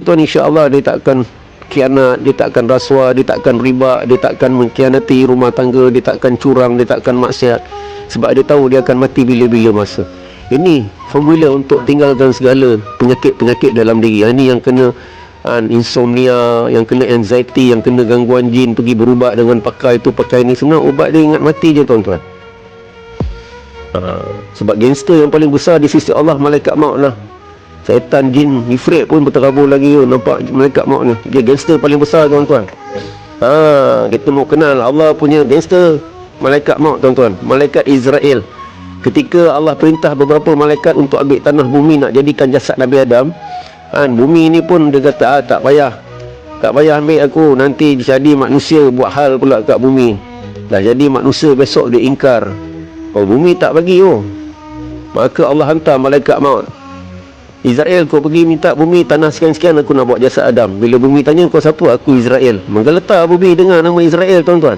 tuan, insya-Allah dia tak akan khianat, dia tak akan rasuah, dia tak akan riba, dia tak akan mengkhianati rumah tangga, dia tak akan curang, dia tak akan maksiat, sebab dia tahu dia akan mati bila-bila masa. Ini formula untuk tinggalkan segala penyakit-penyakit dalam diri. Ini yang kena insomnia, yang kena anxiety, yang kena gangguan jin, pergi berubat dengan pakai itu pakai ini, sebenarnya ubat dia ingat mati je tuan-tuan. Sebab gangster yang paling besar di sisi Allah malaikat maut lah. Syaitan, jin, ifrit pun berterabur lagi nampak malaikat maut ni. Dia gangster paling besar tuan-tuan. Kita mau kenal Allah punya gangster, malaikat maut tuan-tuan, malaikat Israel. Ketika Allah perintah beberapa malaikat untuk ambil tanah bumi nak jadikan jasad Nabi Adam, bumi ni pun dia kata tak payah ambil aku, nanti jadi manusia buat hal pula kat bumi. Dah jadi manusia besok dia ingkar, bumi tak bagi. Maka Allah hantar malaikat maut. Israel, kau pergi minta bumi tanah sekian-sekian, aku nak buat jasad Adam. Bila bumi tanya kau siapa, aku Israel. Menggeletar bumi dengar nama Israel tuan-tuan.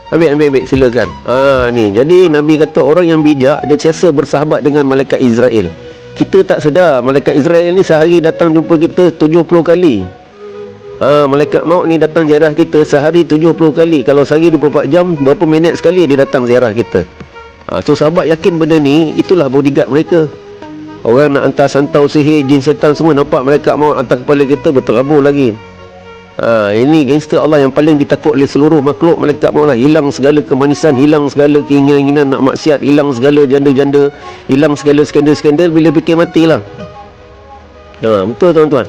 Ambil, silakan. Ni, jadi Nabi kata orang yang bijak dia sentiasa bersahabat dengan malaikat Israel. Kita tak sedar malaikat Israel ni sehari datang jumpa kita 70 kali. Malaikat maut ni datang ziarah kita sehari 70 kali. Kalau sehari 24 jam, berapa minit sekali dia datang ziarah kita. So sahabat yakin benda ni, itulah bodyguard mereka. Orang nak hantar santau sihir, jin setan semua, nampak malaikat maut hantar kepala kita, berterabur lagi. Ini gangster Allah yang paling ditakut oleh seluruh makhluk, malaikat maut lah. Hilang segala kemanisan, hilang segala keinginan nak maksiat, hilang segala janda-janda, hilang segala skandal-skandal bila fikir matilah. Betul tuan-tuan.